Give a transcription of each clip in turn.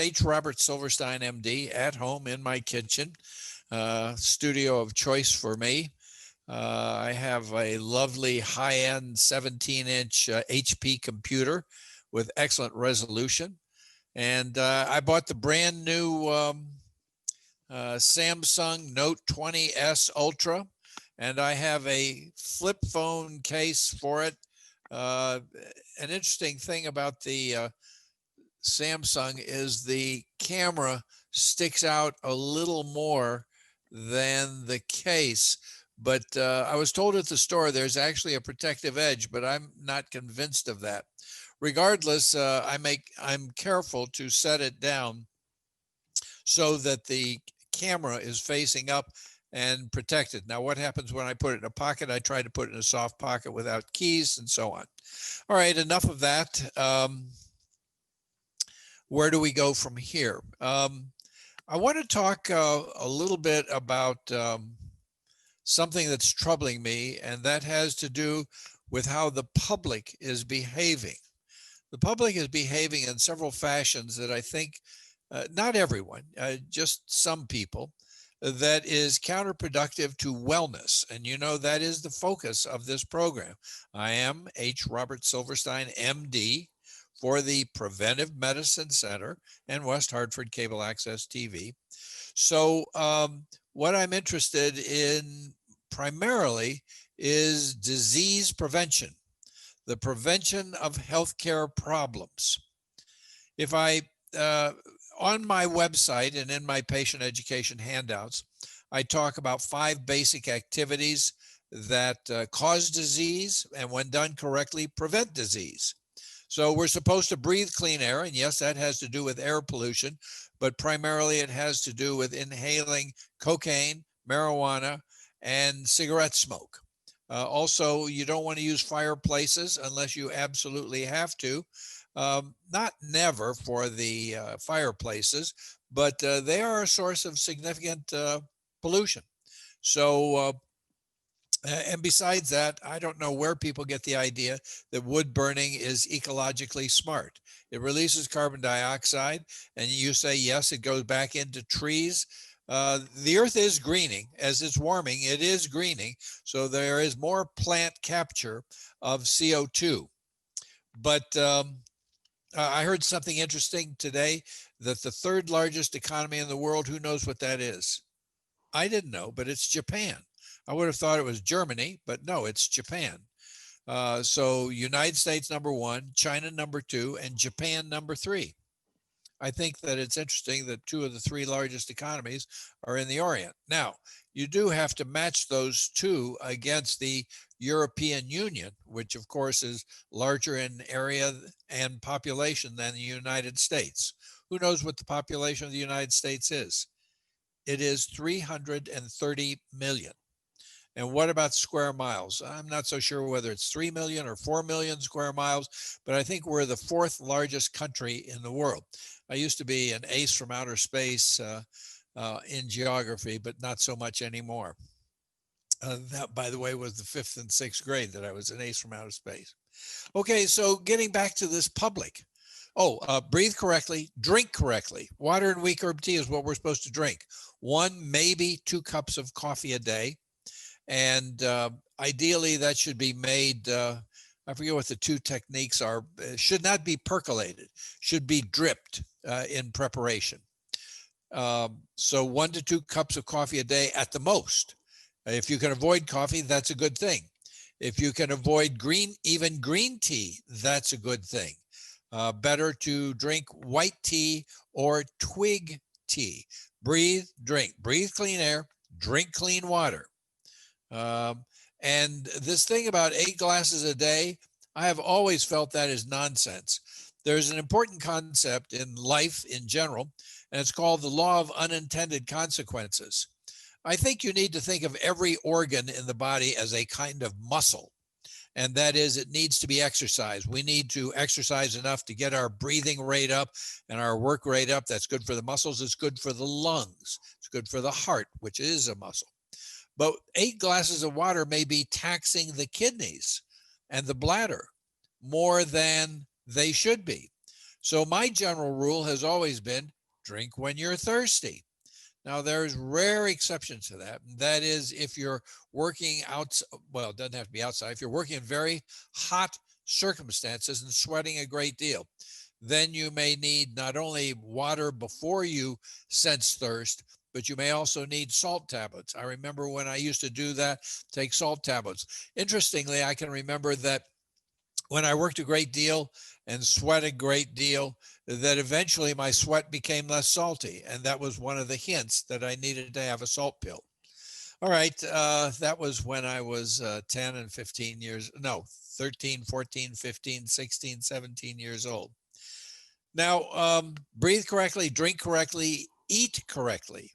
H. Robert Silverstein, MD, at home in my kitchen, studio of choice for me. I have a lovely high-end 17-inch HP computer with excellent resolution. And I bought the brand new Samsung Note 20S Ultra, and I have a flip phone case for it. An interesting thing about the Samsung is the camera sticks out a little more than the case. But I was told at the store there's actually a protective edge, but I'm not convinced of that. Regardless, I'm careful to set it down so that the camera is facing up and protected. Now, what happens when I put it in a pocket? I try to put it in a soft pocket without keys and so on. All right, enough of that. Where do we go from here? I want to talk a little bit about something that's troubling me, and that has to do with how the public is behaving. The public is behaving in several fashions that I think, not everyone, just some people, that is counterproductive to wellness. And you know, that is the focus of this program. I am H. Robert Silverstein, MD, for the Preventive Medicine Center and West Hartford Cable Access TV. So what I'm interested in primarily is disease prevention, the prevention of healthcare problems. If I, on my website and in my patient education handouts, I talk about 5 basic activities that cause disease and, when done correctly, prevent disease. So we're supposed to breathe clean air, and yes, that has to do with air pollution, but primarily it has to do with inhaling cocaine, marijuana, and cigarette smoke. Also, you don't want to use fireplaces unless you absolutely have to. Not never for the fireplaces, but they are a source of significant pollution. So, and besides that, I don't know where people get the idea that wood burning is ecologically smart. It releases carbon dioxide, and you say, yes, it goes back into trees. The earth is greening. As it's warming, it is greening. So there is more plant capture of CO2. But I heard something interesting today, that the 3rd largest economy in the world, who knows what that is? I didn't know, but it's Japan. I would have thought it was Germany, but no, it's Japan. So United States number 1, China number 2, and Japan number 3. I think that it's interesting that 2 of the 3 largest economies are in the Orient. Now, you do have to match those 2 against the European Union, which of course is larger in area and population than the United States. Who knows what the population of the United States is? It is 330 million. And what about square miles? I'm not so sure whether it's 3 million or 4 million square miles, but I think we're the 4th largest country in the world. I used to be an ace from outer space in geography, but not so much anymore. That, by the way, was the 5th and 6th grade that I was an ace from outer space. Okay, so getting back to this public. Breathe correctly, drink correctly. Water and weak herb tea is what we're supposed to drink. 1, maybe 2 cups of coffee a day. And ideally, that should be made, I forget what the 2 techniques are, should not be percolated, should be dripped in preparation. So 1 to 2 cups of coffee a day at the most. If you can avoid coffee, that's a good thing. If you can avoid even green tea, that's a good thing. Better to drink white tea or twig tea. Breathe, drink. Breathe clean air, drink clean water. And this thing about 8 glasses a day, I have always felt that is nonsense. There's an important concept in life in general, and it's called the Law of Unintended Consequences. I think you need to think of every organ in the body as a kind of muscle, and that is, it needs to be exercised. We need to exercise enough to get our breathing rate up and our work rate up. That's good for the muscles. It's good for the lungs. It's good for the heart, which is a muscle. But 8 glasses of water may be taxing the kidneys and the bladder more than they should be. So my general rule has always been drink when you're thirsty. Now, there's rare exceptions to that. That is, if you're working out, well, it doesn't have to be outside. If you're working in very hot circumstances and sweating a great deal, then you may need not only water before you sense thirst, but you may also need salt tablets. I remember when I used to do that, take salt tablets. Interestingly, I can remember that when I worked a great deal and sweat a great deal, that eventually my sweat became less salty. And that was one of the hints that I needed to have a salt pill. All right. That was when I was 10 and 15 years, no, 13, 14, 15, 16, 17 years old. Now, breathe correctly, drink correctly, eat correctly.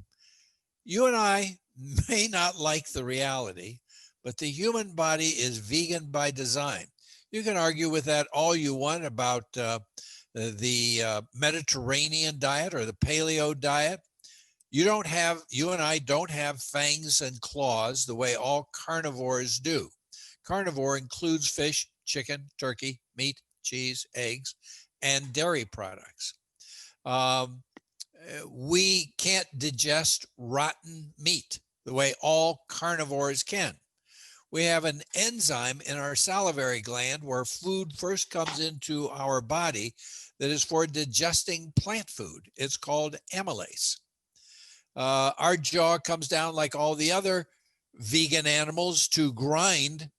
You and I may not like the reality, but the human body is vegan by design. You can argue with that all you want about the Mediterranean diet or the paleo diet. You and I don't have fangs and claws the way all carnivores do. Carnivore includes fish, chicken, turkey, meat, cheese, eggs, and dairy products. Um, we can't digest rotten meat the way all carnivores can. We have an enzyme in our salivary gland where food first comes into our body that is for digesting plant food. It's called amylase. Our jaw comes down like all the other vegan animals to grind,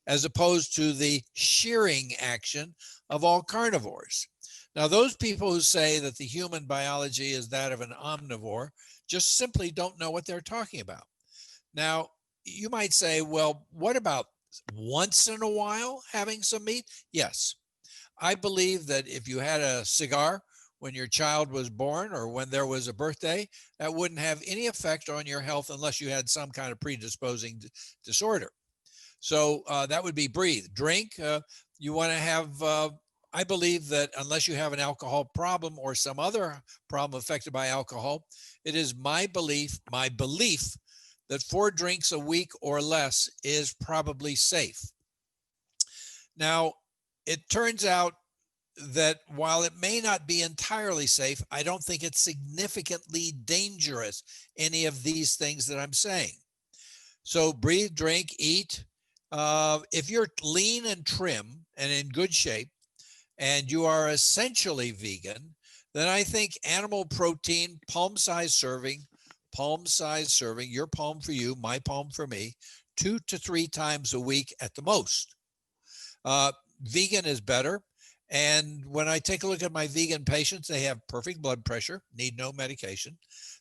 as opposed to the shearing action of all carnivores. Now, those people who say that the human biology is that of an omnivore just simply don't know what they're talking about. Now, you might say, well, what about once in a while having some meat? Yes. I believe that if you had a cigar when your child was born or when there was a birthday, that wouldn't have any effect on your health unless you had some kind of predisposing disorder. So that would be breathe. Drink. You want to have, I believe that unless you have an alcohol problem or some other problem affected by alcohol, it is my belief that 4 drinks a week or less is probably safe. Now, it turns out that while it may not be entirely safe, I don't think it's significantly dangerous, any of these things that I'm saying. So breathe, drink, eat. If you're lean and trim and in good shape, and you are essentially vegan, then I think animal protein, palm size serving, your palm for you, my palm for me, 2 to 3 times a week at the most. Vegan is better. And when I take a look at my vegan patients, they have perfect blood pressure, need no medication.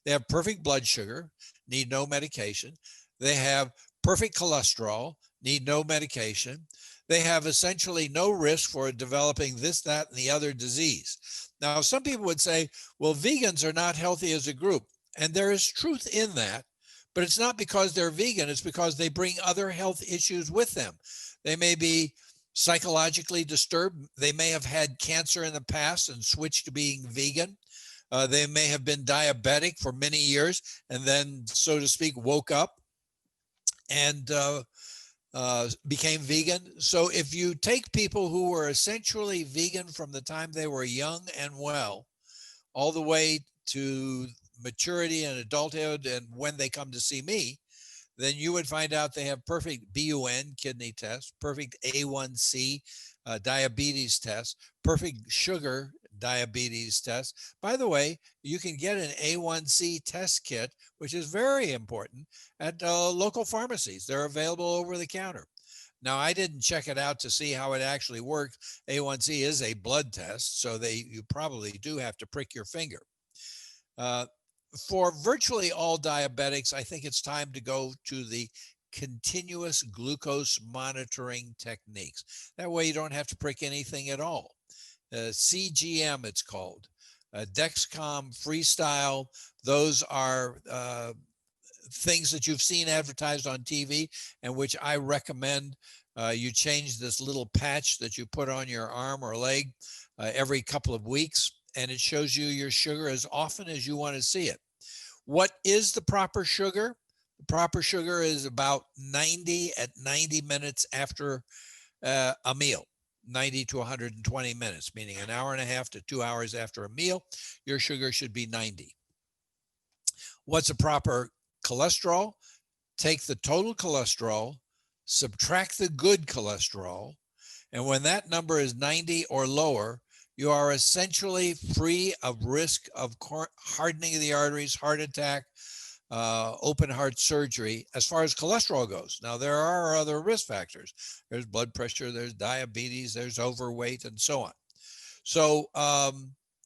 They have perfect blood sugar, need no medication. They have perfect cholesterol, need no medication. They have essentially no risk for developing this, that, and the other disease. Now, some people would say, well, vegans are not healthy as a group. And there is truth in that, but it's not because they're vegan. It's because they bring other health issues with them. They may be psychologically disturbed. They may have had cancer in the past and switched to being vegan. They may have been diabetic for many years and then, so to speak, woke up and became vegan. So if you take people who were essentially vegan from the time they were young and well, all the way to maturity and adulthood and when they come to see me, then you would find out they have perfect BUN kidney test, perfect A1C diabetes test, perfect sugar diabetes test. By the way, you can get an A1C test kit, which is very important, at local pharmacies. They're available over the counter. Now, I didn't check it out to see how it actually works. A1C is a blood test, so you probably do have to prick your finger. For virtually all diabetics, I think it's time to go to the continuous glucose monitoring techniques. That way you don't have to prick anything at all. CGM, it's called. Dexcom Freestyle, those are things that you've seen advertised on TV and which I recommend. You change this little patch that you put on your arm or leg every couple of weeks, and it shows you your sugar as often as you want to see it. What is the proper sugar? The proper sugar is about 90 at 90 minutes after a meal. 90 to 120 minutes, meaning an hour and a half to 2 hours after a meal, your sugar should be 90. What's a proper cholesterol? Take the total cholesterol, subtract the good cholesterol, and when that number is 90 or lower, you are essentially free of risk of hardening of the arteries, heart attack, open heart surgery as far as cholesterol goes. Now, there are other risk factors. There's blood pressure, there's diabetes, there's overweight, and so on. So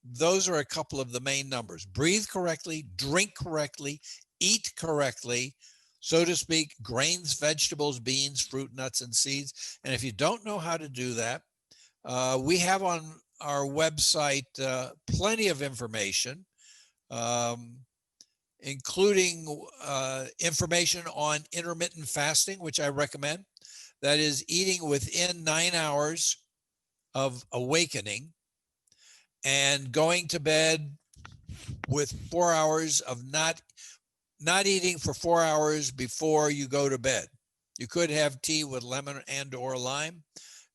those are a couple of the main numbers. Breathe correctly, drink correctly, eat correctly, so to speak, grains, vegetables, beans, fruit, nuts, and seeds. And if you don't know how to do that, we have on our website plenty of information, including information on intermittent fasting, which I recommend. That is eating within 9 hours of awakening and going to bed with 4 hours of not eating for 4 hours before you go to bed. You could have tea with lemon and or lime,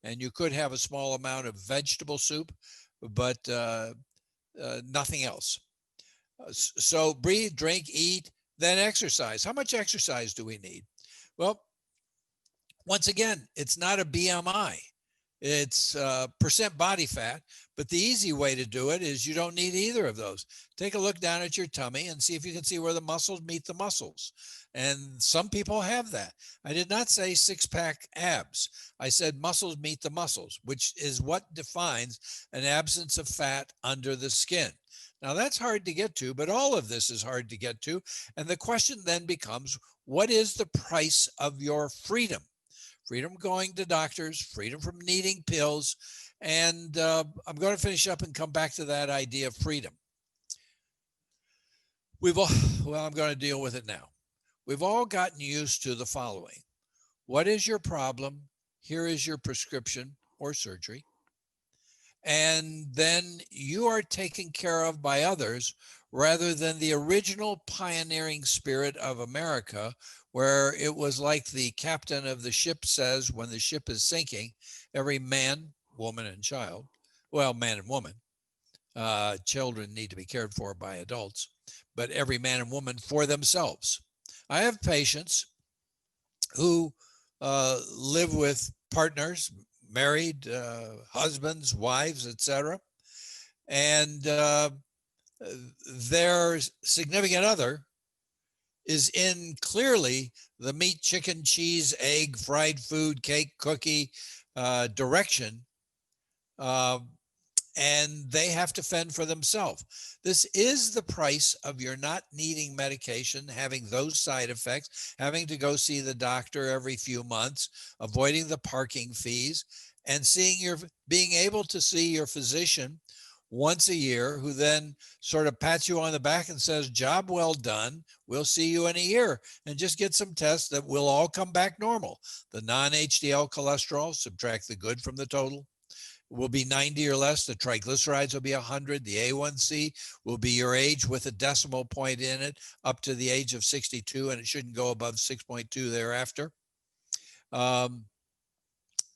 and you could have a small amount of vegetable soup, but nothing else. So breathe, drink, eat, then exercise. How much exercise do we need? Well, once again, it's not a BMI. It's percent body fat, but the easy way to do it is you don't need either of those. Take a look down at your tummy and see if you can see where the muscles meet the muscles. And some people have that. I did not say six-pack abs. I said muscles meet the muscles, which is what defines an absence of fat under the skin. Now, that's hard to get to, but all of this is hard to get to. And the question then becomes, what is the price of your freedom? Freedom going to doctors, freedom from needing pills. And I'm going to finish up and come back to that idea of freedom. I'm going to deal with it now. We've all gotten used to the following. What is your problem? Here is your prescription or surgery. And then you are taken care of by others rather than the original pioneering spirit of America, where it was like the captain of the ship says when the ship is sinking, every man, woman, and child, well, man and woman, children need to be cared for by adults, but every man and woman for themselves. I have patients who live with partners, married, husbands, wives, etc., and their significant other is in clearly the meat, chicken, cheese, egg, fried food, cake, cookie direction, and they have to fend for themselves. This is the price of your not needing medication, having those side effects, having to go see the doctor every few months, avoiding the parking fees, and being able to see your physician once a year, who then sort of pats you on the back and says, job well done, we'll see you in a year, and just get some tests that will all come back normal. The non-HDL cholesterol, subtract the good from the total, will be 90 or less. The triglycerides will be 100. The A1C will be your age with a decimal point in it up to the age of 62, and it shouldn't go above 6.2 thereafter.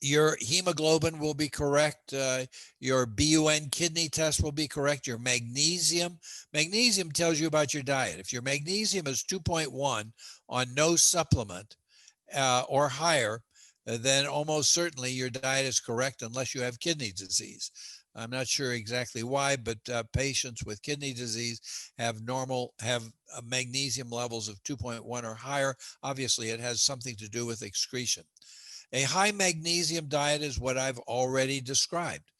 Your hemoglobin will be correct. Your BUN kidney test will be correct. Your magnesium tells you about your diet. If your magnesium is 2.1 on no supplement or higher, then almost certainly your diet is correct unless you have kidney disease. I'm not sure exactly why, but patients with kidney disease have magnesium levels of 2.1 or higher. Obviously, it has something to do with excretion. A high magnesium diet is what I've already described.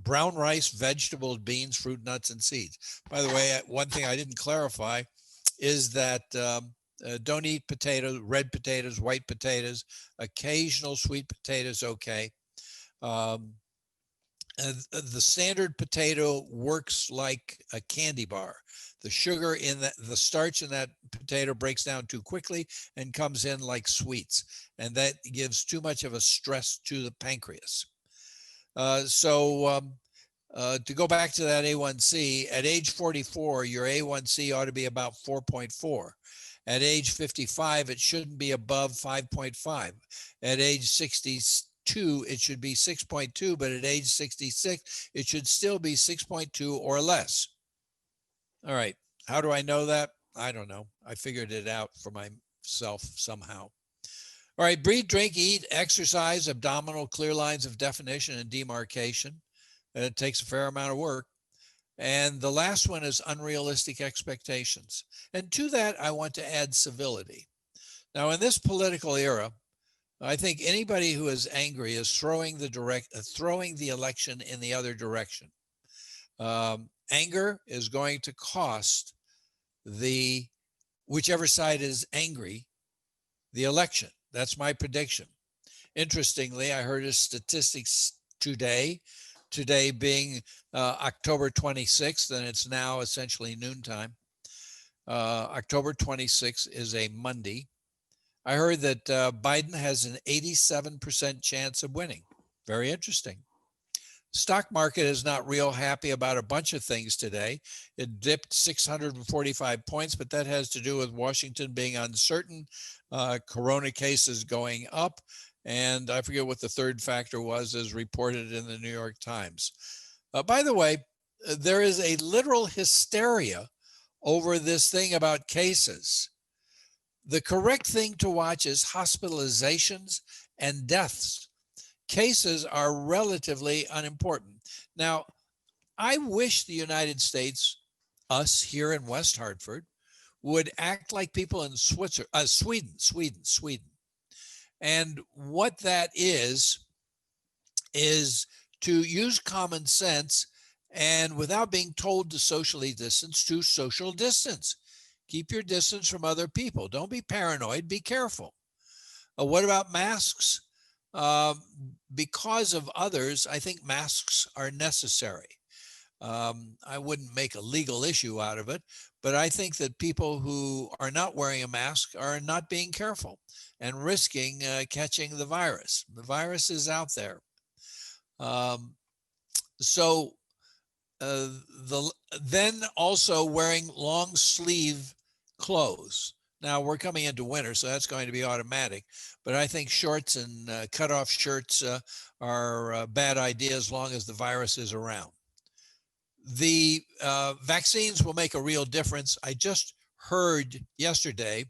Brown rice, vegetables, beans, fruit, nuts, and seeds. By the way, one thing I didn't clarify is that don't eat potatoes, red potatoes, white potatoes, occasional sweet potatoes, okay. The standard potato works like a candy bar. The sugar in the starch in that potato breaks down too quickly and comes in like sweets. And that gives too much of a stress to the pancreas. To go back to that A1C, at age 44, your A1C ought to be about 4.4. At age 55, it shouldn't be above 5.5. At age 62, 2, it should be 6.2, but at age 66, it should still be 6.2 or less. All right. How do I know that? I don't know. I figured it out for myself somehow. All right. Breathe, drink, eat, exercise, abdominal, clear lines of definition and demarcation. It takes a fair amount of work. And the last one is unrealistic expectations. And to that, I want to add civility. Now, in this political era, I think anybody who is angry is throwing the election in the other direction. Anger is going to cost whichever side is angry the election. That's my prediction. Interestingly, I heard a statistics today being October 26th, and it's now essentially noontime. October 26th is a Monday. I heard that Biden has an 87% chance of winning. Very interesting. Stock market is not real happy about a bunch of things today. It dipped 645 points, but that has to do with Washington being uncertain, corona cases going up, and I forget what the third factor was, as reported in the New York Times. By the way, there is a literal hysteria over this thing about cases. The correct thing to watch is hospitalizations and deaths. Cases are relatively unimportant. Now, I wish the United States, us here in West Hartford, would act like people in Sweden. And what that is to use common sense and without being told to socially distance, to social distance. Keep your distance from other people. Don't be paranoid. Be careful. What about masks? Because of others, I think masks are necessary. I wouldn't make a legal issue out of it, but I think that people who are not wearing a mask are not being careful and risking catching the virus. The virus is out there. Then also wearing long sleeve clothes. Now we're coming into winter, so that's going to be automatic. But I think shorts and cutoff shirts are a bad idea as long as the virus is around. The vaccines will make a real difference. I just heard yesterday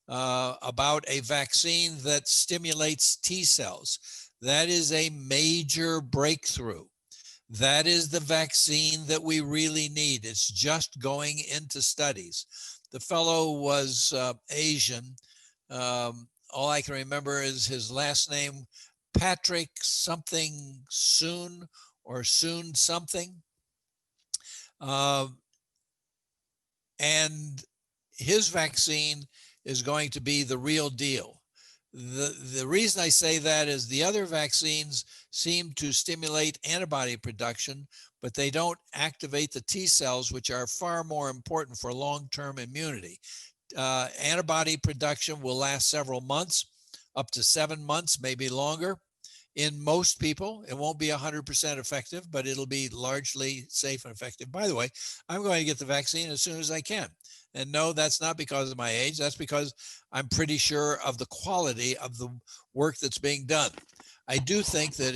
about a vaccine that stimulates T cells. That is a major breakthrough. That is the vaccine that we really need. It's just going into studies. The fellow was Asian. All I can remember is his last name, Patrick something Soon or Soon something. And his vaccine is going to be the real deal. The reason I say that is the other vaccines seem to stimulate antibody production, but they don't activate the T cells, which are far more important for long-term immunity. Antibody production will last several months, up to 7 months, maybe longer. In most people, it won't be 100% effective, but it'll be largely safe and effective. By the way, I'm going to get the vaccine as soon as I can. And no, that's not because of my age. That's because I'm pretty sure of the quality of the work that's being done. I do think that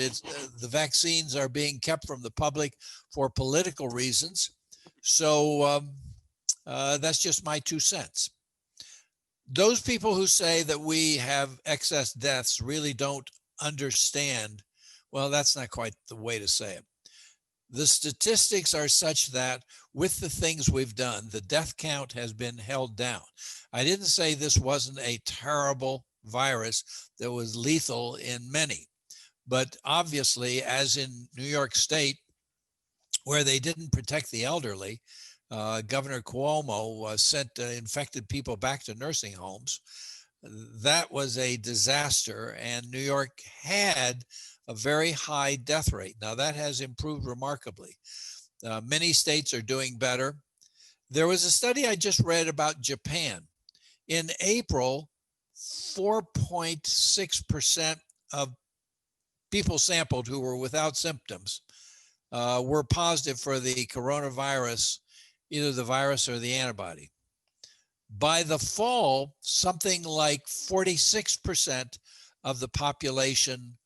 the vaccines are being kept from the public for political reasons. So that's just my 2 cents. Those people who say that we have excess deaths really don't understand. Well, that's not quite the way to say it. The statistics are such that with the things we've done, the death count has been held down. I didn't say this wasn't a terrible virus that was lethal in many, but obviously, as in New York State, where they didn't protect the elderly, Governor Cuomo sent infected people back to nursing homes. That was a disaster, and New York had a very high death rate. Now that has improved remarkably. Many states are doing better. There was a study I just read about Japan. In April, 4.6% of people sampled who were without symptoms were positive for the coronavirus, either the virus or the antibody. By the fall, something like 46% of the population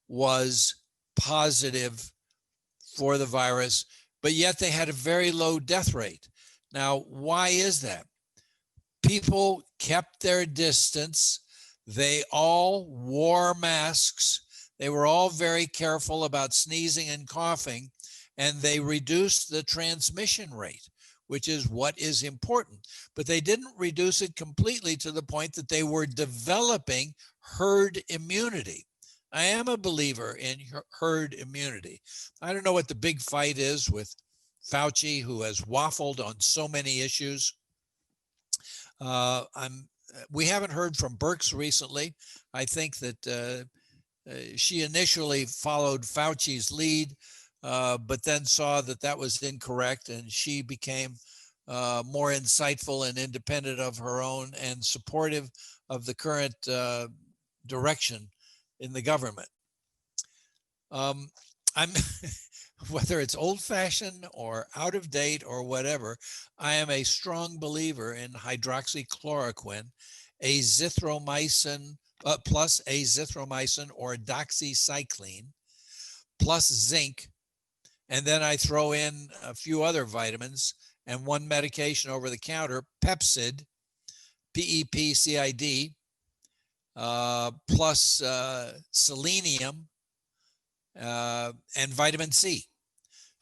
was positive for the virus, but yet they had a very low death rate. Now, why is that? People kept their distance. They all wore masks. They were all very careful about sneezing and coughing, and they reduced the transmission rate, which is what is important. But they didn't reduce it completely to the point that they were developing herd immunity. I am a believer in herd immunity. I don't know what the big fight is with Fauci, who has waffled on so many issues. We haven't heard from Birx recently. I think that she initially followed Fauci's lead, but then saw that that was incorrect, and she became more insightful and independent of her own and supportive of the current direction in the government. I'm whether it's old-fashioned or out of date or whatever, I am a strong believer in hydroxychloroquine, azithromycin plus azithromycin or doxycycline plus zinc, and then I throw in a few other vitamins and one medication over the counter, Pepcid, PEPCID, plus selenium and vitamin C.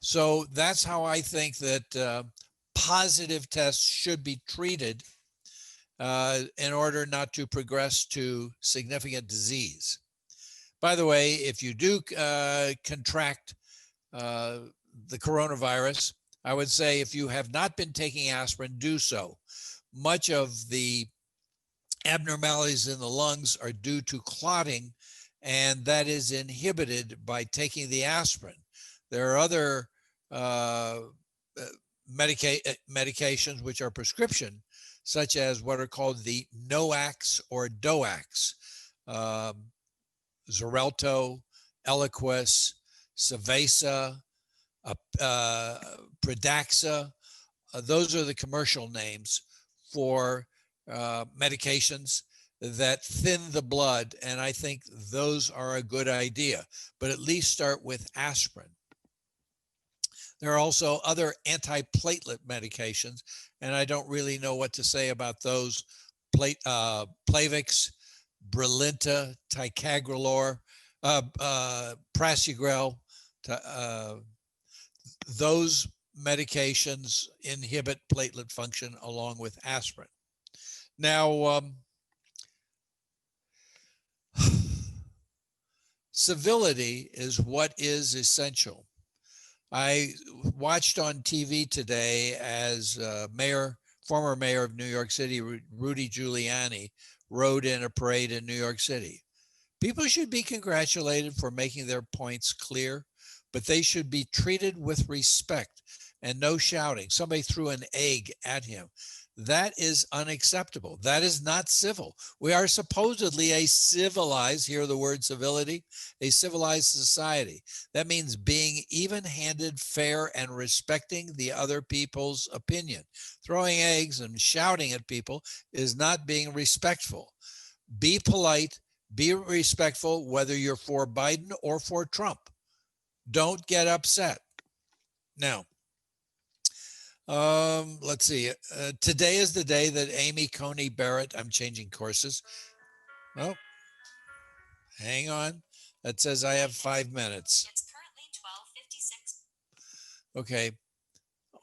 So that's how I think that positive tests should be treated in order not to progress to significant disease. By the way, if you do contract the coronavirus, I would say if you have not been taking aspirin, do so. Much of the abnormalities in the lungs are due to clotting, and that is inhibited by taking the aspirin. There are other medications which are prescription, such as what are called the NOACs or DOACs, Xarelto, Eliquis, Savasa, Pradaxa. Those are the commercial names for medications that thin the blood, and I think those are a good idea, but at least start with aspirin. There are also other antiplatelet medications, and I don't really know what to say about those. Plavix, Brilinta, Ticagrelor, Prasugrel. Those medications inhibit platelet function along with aspirin. Now, civility is what is essential. I watched on TV today as former mayor of New York City, Rudy Giuliani, rode in a parade in New York City. People should be congratulated for making their points clear, but they should be treated with respect and no shouting. Somebody threw an egg at him. That is unacceptable. That is not civil. We are supposedly a civilized, hear the word civility, a civilized society. That means being even-handed, fair, and respecting the other people's opinion. Throwing eggs and shouting at people is not being respectful. Be polite, be respectful, whether you're for Biden or for Trump. Don't get upset. Now, let's see. Today is the day that Amy Coney Barrett, I'm changing courses. Oh, hang on. That says I have 5 minutes. It's currently 12:56. Okay.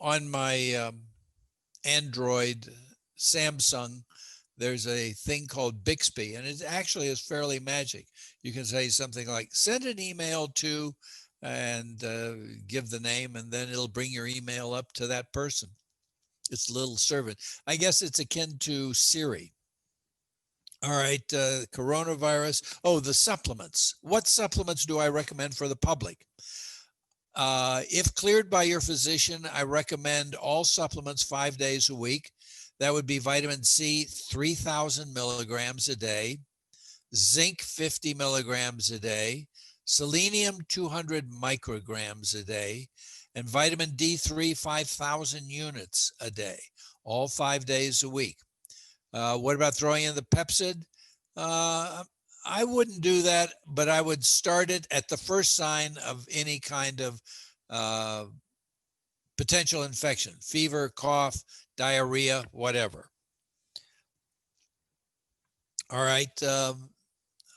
On my Android Samsung, there's a thing called Bixby, and it actually is fairly magic. You can say something like, send an email to, and give the name, and then it'll bring your email up to that person. It's a little servant. I guess it's akin to Siri. All right, coronavirus. Oh, the supplements. What supplements do I recommend for the public? If cleared by your physician, I recommend all supplements 5 days a week. That would be vitamin C, 3,000 milligrams a day, zinc, 50 milligrams a day, selenium, 200 micrograms a day, and vitamin D3, 5,000 units a day, all 5 days a week. What about throwing in the Pepcid? I wouldn't do that, but I would start it at the first sign of any kind of potential infection, fever, cough, diarrhea, whatever. All right.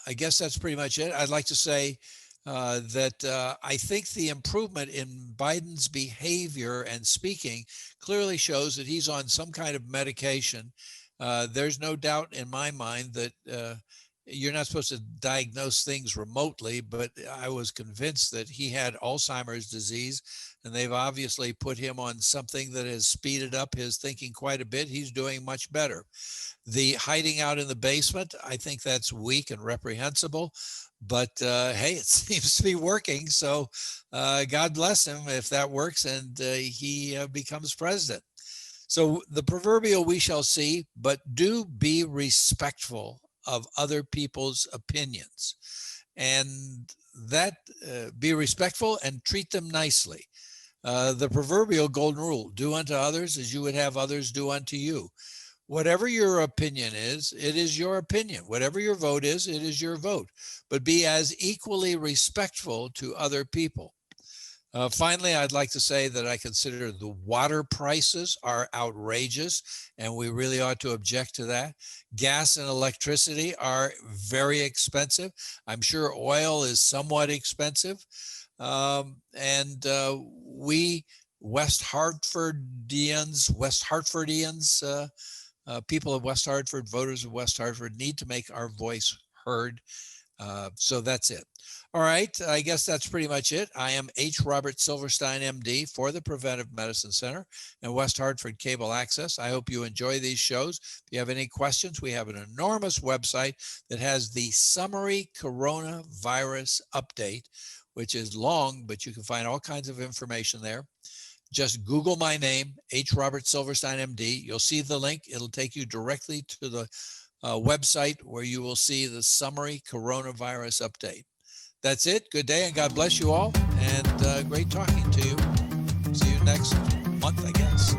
I guess that's pretty much it. I'd like to say that I think the improvement in Biden's behavior and speaking clearly shows that he's on some kind of medication. There's no doubt in my mind that you're not supposed to diagnose things remotely, but I was convinced that he had Alzheimer's disease, and they've obviously put him on something that has speeded up his thinking quite a bit. He's doing much better. The hiding out in the basement, I think that's weak and reprehensible, but hey, it seems to be working. So God bless him if that works and he becomes president. So the proverbial we shall see, but do be respectful of other people's opinions, and that be respectful and treat them nicely. The proverbial golden rule, do unto others as you would have others do unto you. Whatever your opinion is, it is your opinion. Whatever your vote is, it is your vote. But be as equally respectful to other people. Finally, I'd like to say that I consider the water prices are outrageous, and we really ought to object to that. Gas and electricity are very expensive. I'm sure oil is somewhat expensive. And we West Hartfordians, people of West Hartford, voters of West Hartford, need to make our voice heard. So that's it. All right, I guess that's pretty much it. I am H. Robert Silverstein, MD, for the Preventive Medicine Center and West Hartford Cable Access. I hope you enjoy these shows. If you have any questions, we have an enormous website that has the summary coronavirus update, which is long, but you can find all kinds of information there. Just Google my name, H. Robert Silverstein, MD. You'll see the link. It'll take you directly to the website where you will see the summary coronavirus update. That's it. Good day and God bless you all. And great talking to you. See you next month, I guess.